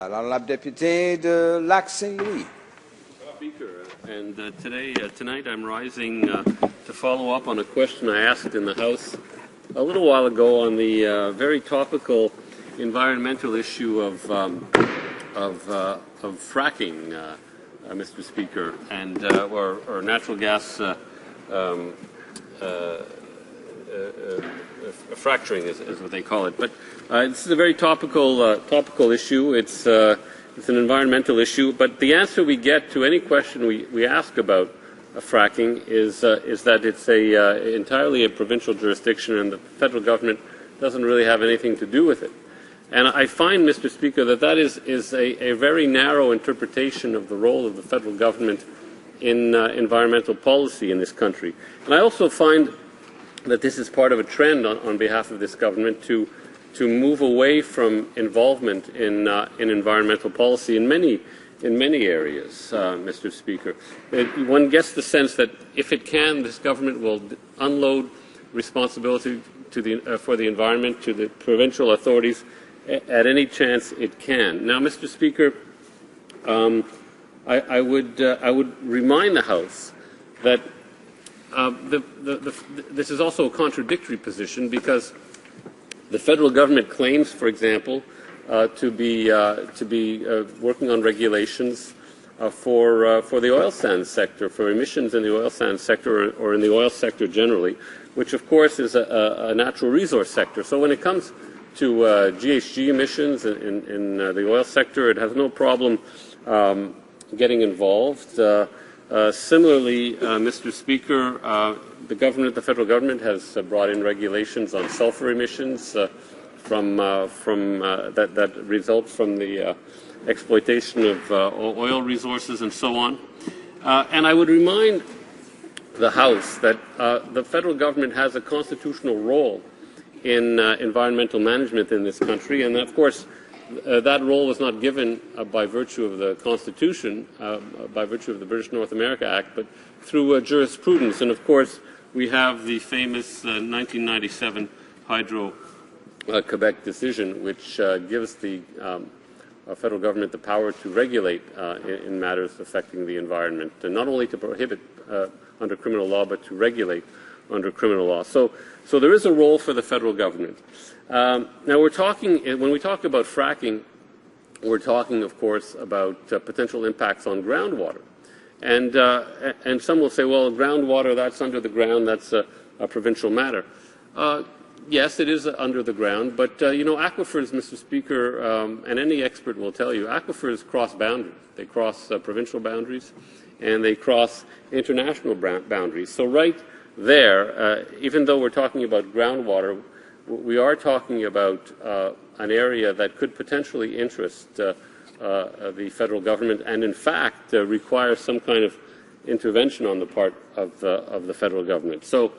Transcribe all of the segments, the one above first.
L'honorable député de Lac-Saint-Louis. Speaker, and tonight I'm rising to follow up on a question I asked in the House a little while ago on the very topical environmental issue of fracking, Mr. Speaker, and or natural gas fracturing is what they call it. But this is a very topical issue. It's an environmental issue. But the answer we get to any question we ask about fracking is that it's entirely a provincial jurisdiction, and the federal government doesn't really have anything to do with it. And I find, Mr. Speaker, that is a very narrow interpretation of the role of the federal government in environmental policy in this country. And I also find that this is part of a trend on behalf of this government to move away from involvement in environmental policy in many areas, Mr. Speaker. One gets the sense that if it can, this government will unload responsibility for the environment to the provincial authorities at any chance it can. Now, Mr. Speaker, I would remind the House that this is also a contradictory position, because the federal government claims, for example, to be working on regulations for the oil sands sector, for emissions in the oil sands sector or in the oil sector generally, which of course is a natural resource sector. So when it comes to GHG emissions in the oil sector, it has no problem getting involved. Similarly, Mr. Speaker, the federal government has brought in regulations on sulfur emissions that result from the exploitation of oil resources and so on. And I would remind the House that the federal government has a constitutional role in environmental management in this country, and of course that role was not given by virtue of the Constitution, by virtue of the British North America Act, but through jurisprudence. And of course, we have the famous 1997 Hydro-Quebec decision, which gives the federal government the power to regulate in matters affecting the environment, and not only to prohibit under criminal law, but to regulate under criminal law. So there is a role for the federal government. Now, when we talk about fracking, we're talking, of course, about potential impacts on groundwater. And some will say, well, groundwater, that's under the ground, that's a provincial matter. Yes, it is under the ground, but, aquifers, Mr. Speaker, and any expert will tell you, aquifers cross boundaries. They cross provincial boundaries, and they cross international boundaries. So right there, even though we're talking about groundwater, we are talking about an area that could potentially interest the federal government, and in fact require some kind of intervention on the part of the federal government. So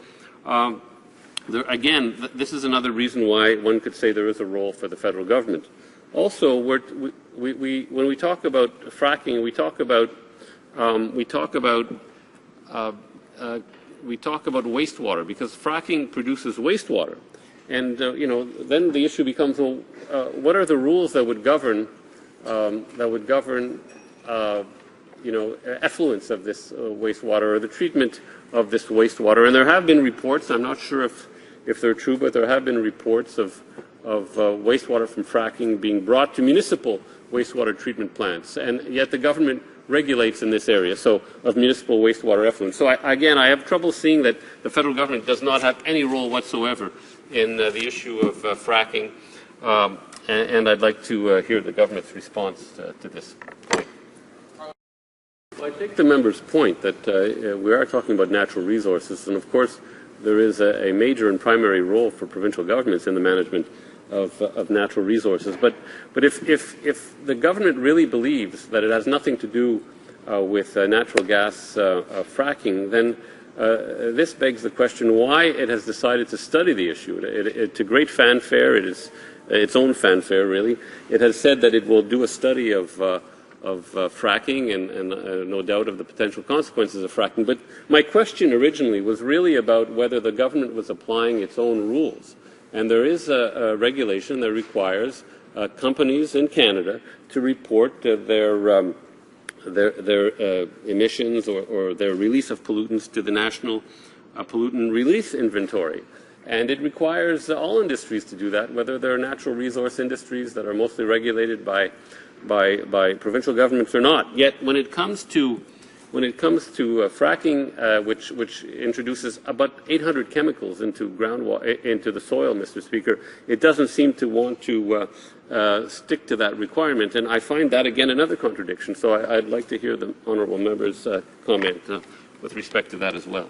again, this is another reason why one could say there is a role for the federal government. Also, when we talk about fracking, we talk about wastewater, because fracking produces wastewater. And then the issue becomes, well, what are the rules that would govern effluence of this wastewater, or the treatment of this wastewater? And there have been reports. I'm not sure if they're true, but there have been reports of wastewater from fracking being brought to municipal wastewater treatment plants, and yet the government regulates in this area, so of municipal wastewater effluent. So again, I have trouble seeing that the federal government does not have any role whatsoever in the issue of fracking, and I'd like to hear the government's response to this point. Well, I take the member's point that we are talking about natural resources, and of course there is a major and primary role for provincial governments in the management of natural resources. But if the government really believes that it has nothing to do with natural gas fracking, then this begs the question why it has decided to study the issue. To great fanfare, it is its own fanfare, really. It has said that it will do a study of fracking and no doubt of the potential consequences of fracking. But my question originally was really about whether the government was applying its own rules. And there is a regulation that requires companies in Canada to report their emissions or their release of pollutants to the National Pollutant Release Inventory. And it requires all industries to do that, whether they're natural resource industries that are mostly regulated by provincial governments or not. Yet when it comes to fracking, which introduces about 800 chemicals into groundwater, into the soil, Mr. Speaker, it doesn't seem to want to stick to that requirement, and I find that again another contradiction. So I'd like to hear the honourable member's comment with respect to that as well.